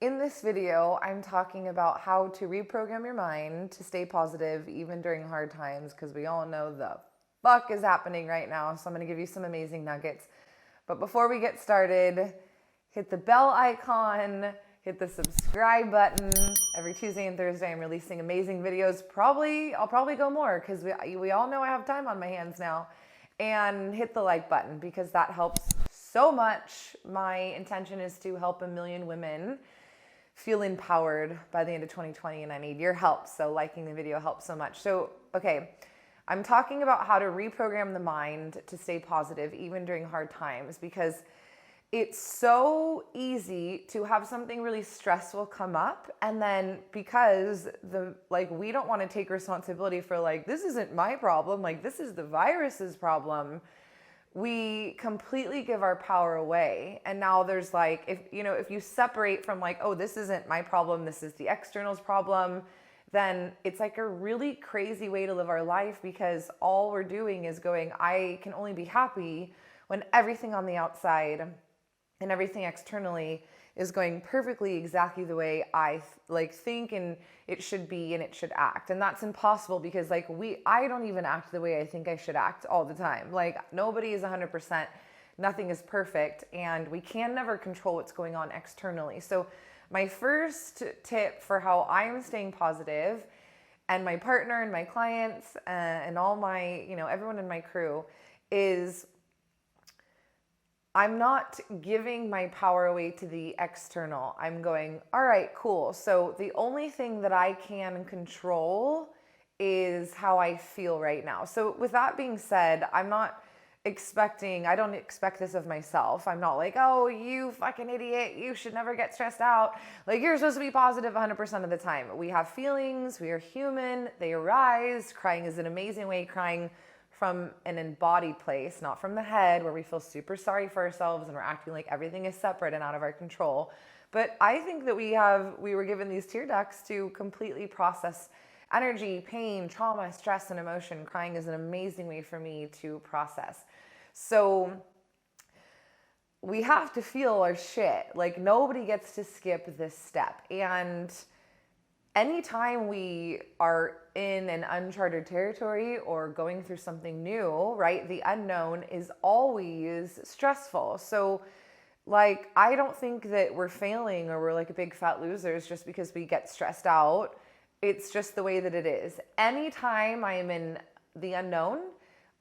In this video, I'm talking about how to reprogram your mind to stay positive even during hard times, because we all know the fuck is happening right now. So I'm going to give you some amazing nuggets. But before we get started, hit the bell icon, hit the subscribe button. Every Tuesday and Thursday, I'm releasing amazing videos. I'll probably go more because we all know I have time on my hands now. And hit the like button because that helps so much. My intention is to help 1 million women feel empowered by the end of 2020, and I need your help. So liking the video helps so much. So, okay, I'm talking about how to reprogram the mind to stay positive even during hard times, because it's so easy to have something really stressful come up, and then because we don't want to take responsibility for this isn't my problem, this is the virus's problem, we completely give our power away. And now there's if you separate from oh, this isn't my problem, this is the external's problem, then it's a really crazy way to live our life, because all we're doing is going, I can only be happy when everything on the outside and everything externally is going perfectly exactly the way I think and it should be and it should act. And that's impossible, because I don't even act the way I think I should act all the time. Nobody is 100%, nothing is perfect, and we can never control what's going on externally. So my first tip for how I'm staying positive, and my partner and my clients and all my, everyone in my crew, is I'm not giving my power away to the external. I'm going, all right, cool. So the only thing that I can control is how I feel right now. So with that being said, I don't expect this of myself. I'm not oh, you fucking idiot, you should never get stressed out. You're supposed to be positive 100% of the time. We have feelings, we are human, they arise. Crying is an amazing way. Crying from an embodied place, not from the head where we feel super sorry for ourselves and we're acting like everything is separate and out of our control. But I think that we were given these tear ducts to completely process energy, pain, trauma, stress, and emotion. Crying is an amazing way for me to process. So we have to feel our shit. Nobody gets to skip this step. And anytime we are in an uncharted territory or going through something new, right, the unknown is always stressful. So I don't think that we're failing or we're big fat losers just because we get stressed out. It's just the way that it is. Anytime I am in the unknown,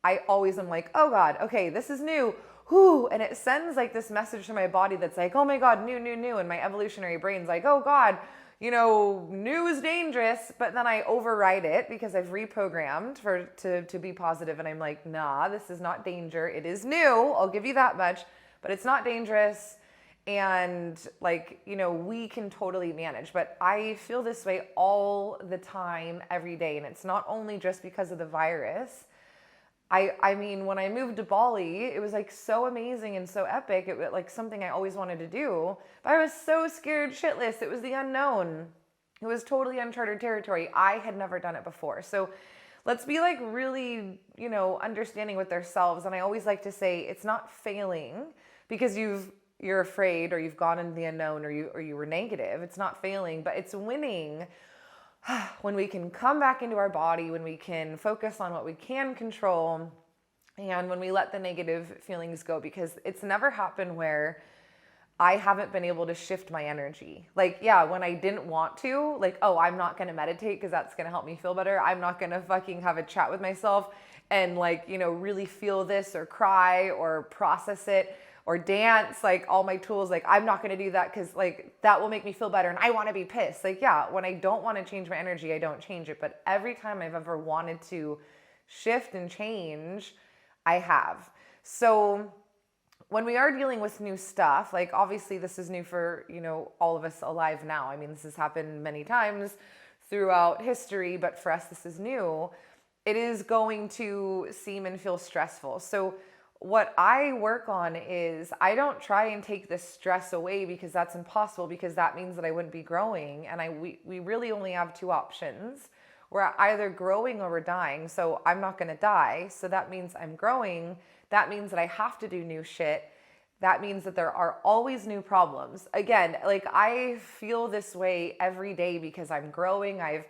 I always am oh God, okay, this is new. Whoo, and it sends this message to my body that's oh my God, new. And my evolutionary brain's oh God, new is dangerous. But then I override it because I've reprogrammed to be positive. And I'm nah, this is not danger. It is new. I'll give you that much, but it's not dangerous. And we can totally manage. But I feel this way all the time, every day. And it's not only just because of the virus. I mean, when I moved to Bali, it was so amazing and so epic. It was something I always wanted to do, but I was so scared shitless. It was the unknown. It was totally uncharted territory. I had never done it before. So let's be really, understanding with ourselves. And I always like to say it's not failing because you're afraid or you've gone into the unknown or you were negative. It's not failing, but it's winning when we can come back into our body, when we can focus on what we can control, and when we let the negative feelings go, because it's never happened where I haven't been able to shift my energy. When I didn't want to, oh, I'm not going to meditate because that's going to help me feel better. I'm not going to fucking have a chat with myself and really feel this or cry or process it or dance, all my tools, I'm not going to do that because that will make me feel better and I want to be pissed. When I don't want to change my energy, I don't change it. But every time I've ever wanted to shift and change, I have. So when we are dealing with new stuff, obviously this is new for, all of us alive now. I mean, this has happened many times throughout history, but for us, this is new. It is going to seem and feel stressful. So what I work on is I don't try and take the stress away, because that's impossible, because that means that I wouldn't be growing. And we really only have two options. We're either growing or we're dying. So I'm not going to die. So that means I'm growing. That means that I have to do new shit. that means that there are always new problems. Again, like I feel this way every day because I'm growing. I've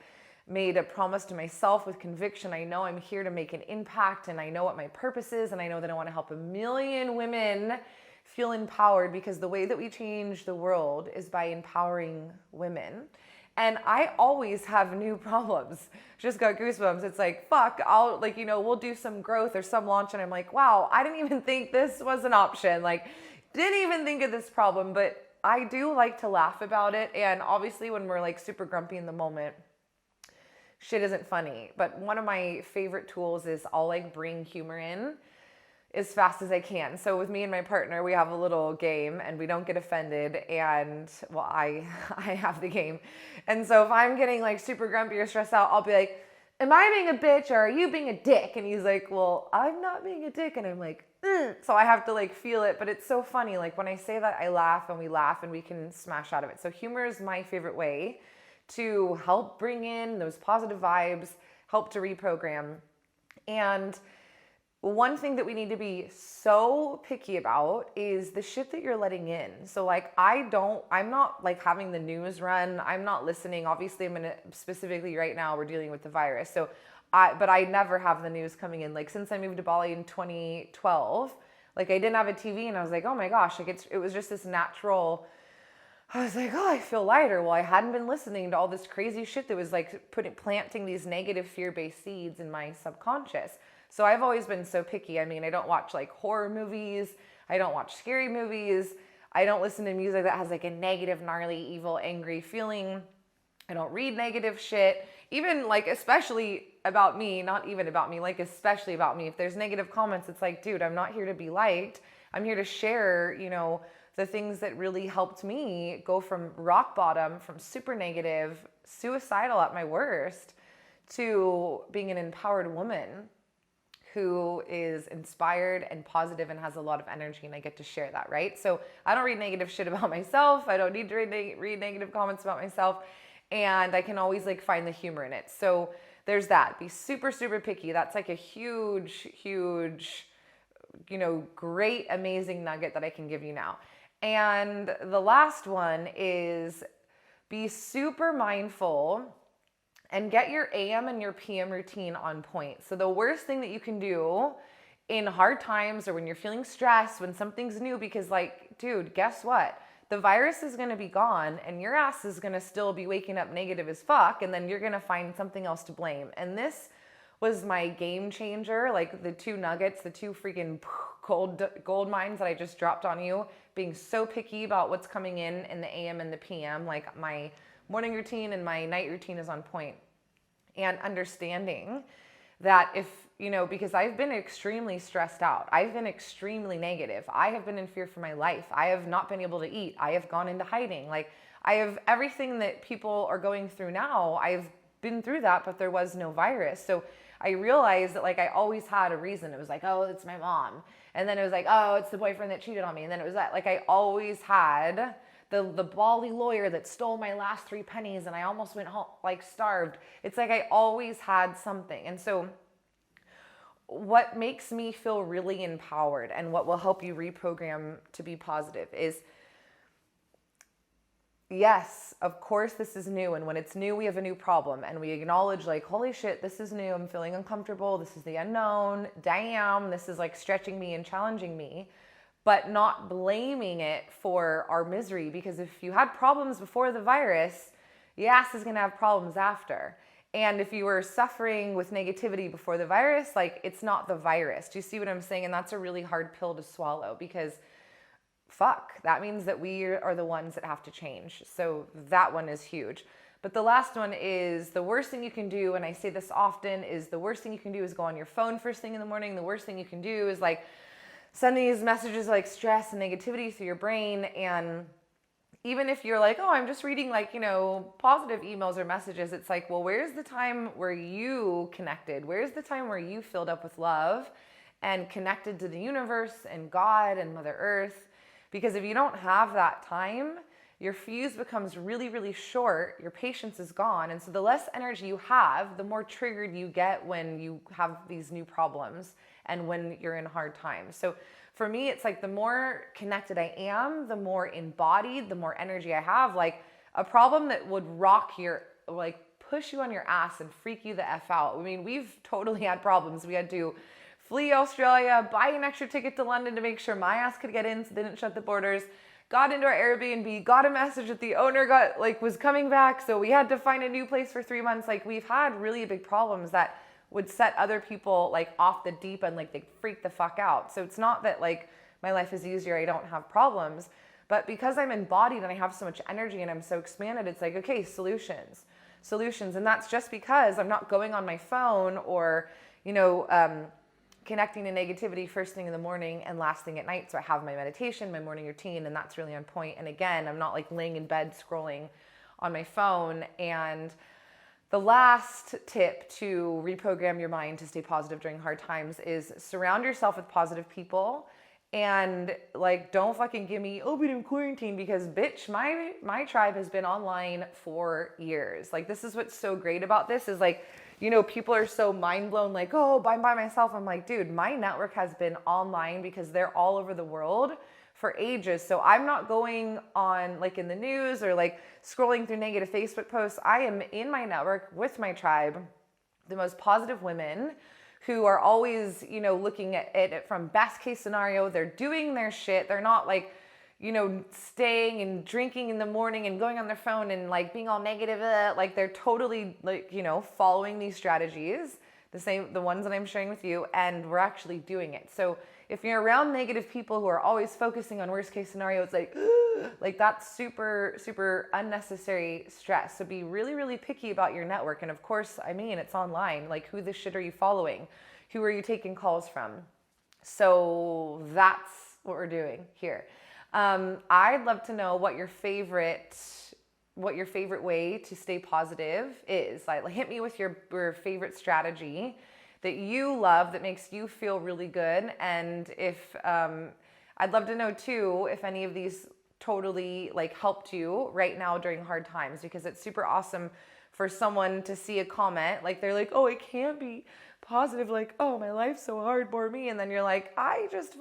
made a promise to myself with conviction. I know I'm here to make an impact, and I know what my purpose is, and I know that I want to help a million women feel empowered, because the way that we change the world is by empowering women. And I always have new problems. Just got goosebumps. It's like, fuck, we'll do some growth or some launch, and I'm like, wow, I didn't even think this was an option. Like, didn't even think of this problem. But I do like to laugh about it. And obviously when we're like super grumpy in the moment, shit isn't funny. But one of my favorite tools is I'll like bring humor in as fast as I can. So with me and my partner, we have a little game, and we don't get offended. And well, I have the game. And so if I'm getting like super grumpy or stressed out, I'll be like, am I being a bitch or are you being a dick? And he's like, well, I'm not being a dick. And I'm like, so I have to like feel it. But it's so funny. Like when I say that, I laugh and we can smash out of it. So humor is my favorite way to help bring in those positive vibes, help to reprogram. And one thing that we need to be so picky about is the shit that you're letting in. So like, I'm not like having the news run. I'm not listening. Obviously specifically right now we're dealing with the virus. But I never have the news coming in. Like since I moved to Bali in 2012, like I didn't have a TV, and I was like, oh my gosh, like it was just this natural, I was like, oh, I feel lighter. Well, I hadn't been listening to all this crazy shit that was like planting these negative fear-based seeds in my subconscious. So I've always been so picky. I mean, I don't watch like horror movies. I don't watch scary movies. I don't listen to music that has like a negative, gnarly, evil, angry feeling. I don't read negative shit. Even like, especially about me, not even about me, like especially about me. If there's negative comments, it's like, dude, I'm not here to be liked. I'm here to share, the things that really helped me go from rock bottom, from super negative, suicidal at my worst, to being an empowered woman who is inspired and positive and has a lot of energy, and I get to share that, right? So I don't read negative shit about myself. I don't need to read negative comments about myself, and I can always like find the humor in it. So there's that. Be super, super picky. That's like a huge, huge, great, amazing nugget that I can give you now. And the last one is be super mindful and get your AM and your PM routine on point. So the worst thing that you can do in hard times, or when you're feeling stressed, when something's new, because like, dude, guess what? The virus is gonna be gone, and your ass is gonna still be waking up negative as fuck, and then you're gonna find something else to blame. And was my game changer, like the two nuggets, the two freaking gold mines that I just dropped on you, being so picky about what's coming in the AM and the PM, like my morning routine and my night routine is on point. And understanding that because I've been extremely stressed out, I've been extremely negative, I have been in fear for my life, I have not been able to eat, I have gone into hiding, like I have everything that people are going through now. I've been through that, but there was no virus. So I realized that like I always had a reason. It was like, oh, it's my mom. And then it was like, oh, it's the boyfriend that cheated on me. And then it was that, like, I always had the Bali lawyer that stole my last 3 pennies and I almost went home, like starved. It's like I always had something. And so what makes me feel really empowered and what will help you reprogram to be positive is, yes, of course this is new. And when it's new, we have a new problem. And we acknowledge like, holy shit, this is new. I'm feeling uncomfortable. This is the unknown. Damn, this is like stretching me and challenging me. But not blaming it for our misery. Because if you had problems before the virus, your ass is going to have problems after. And if you were suffering with negativity before the virus, like it's not the virus. Do you see what I'm saying? And that's a really hard pill to swallow because fuck, that means that we are the ones that have to change. So that one is huge. But the last one is the worst thing you can do, and I say this often, is the worst thing you can do is go on your phone first thing in the morning. The worst thing you can do is like send these messages like stress and negativity through your brain. And even if you're like, oh, I'm just reading like, positive emails or messages, it's like, well, where's the time where you connected? Where's the time where you filled up with love and connected to the universe and God and Mother Earth? Because if you don't have that time, your fuse becomes really, really short, your patience is gone. And so the less energy you have, the more triggered you get when you have these new problems and when you're in hard times. So for me, it's like the more connected I am, the more embodied, the more energy I have. Like a problem that would rock your, like push you on your ass and freak you the F out. I mean, we've totally had problems. We had to flee Australia, buy an extra ticket to London to make sure my ass could get in so they didn't shut the borders. Got into our Airbnb, got a message that the owner was coming back, so we had to find a new place for 3 months. Like we've had really big problems that would set other people like off the deep end, like they freak the fuck out. So it's not that like my life is easier, I don't have problems, but because I'm embodied and I have so much energy and I'm so expanded, it's like, okay, solutions. And that's just because I'm not going on my phone or, connecting to negativity first thing in the morning and last thing at night. So I have my meditation, my morning routine, and that's really on point. And again, I'm not like laying in bed scrolling on my phone. And the last tip to reprogram your mind to stay positive during hard times is surround yourself with positive people. And like, don't fucking give me, oh, but I'm quarantined, because bitch, my tribe has been online for years. Like, this is what's so great about this is like, people are so mind blown, like, oh, I'm by myself. I'm like, dude, my network has been online because they're all over the world for ages. So I'm not going on like in the news or like scrolling through negative Facebook posts. I am in my network with my tribe, the most positive women who are always, looking at it from best case scenario. They're doing their shit. They're not like, staying and drinking in the morning and going on their phone and like being all negative. Like they're totally like, following these strategies, the ones that I'm sharing with you, and we're actually doing it. So if you're around negative people who are always focusing on worst case scenario, it's like that's super, super unnecessary stress. So be really, really picky about your network. And of course, it's online. Like, who the shit are you following? Who are you taking calls from? So that's what we're doing here. I'd love to know what your favorite way to stay positive is. Like, hit me with your favorite strategy that you love that makes you feel really good. And if I'd love to know too if any of these totally like helped you right now during hard times, because it's super awesome for someone to see a comment like they're like, oh, it can't be positive, like, oh, my life's so hard, poor me. And then you're like, I just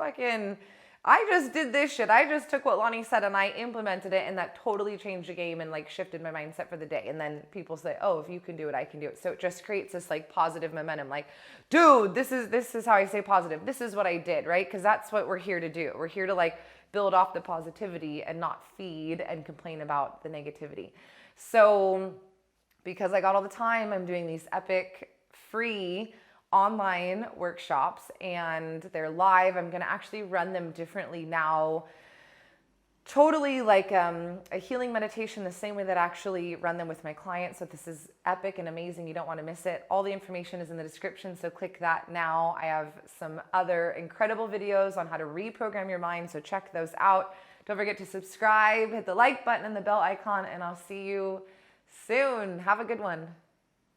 did this shit. I just took what LAni said and I implemented it, and that totally changed the game and like shifted my mindset for the day. And then people say, oh, if you can do it, I can do it. So it just creates this like positive momentum. Like, dude, this is how I stay positive. This is what I did, right? Because that's what we're here to do. We're here to like build off the positivity and not feed and complain about the negativity. So because I got all the time, I'm doing these epic free online workshops, and they're live. I'm going to actually run them differently now, totally like a healing meditation, the same way that I actually run them with my clients. So this is epic and amazing. You don't want to miss it. All the information is in the description, so click that now. I have some other incredible videos on how to reprogram your mind, so check those out. Don't forget to subscribe, hit the like button and the bell icon, and I'll see you soon. Have a good one.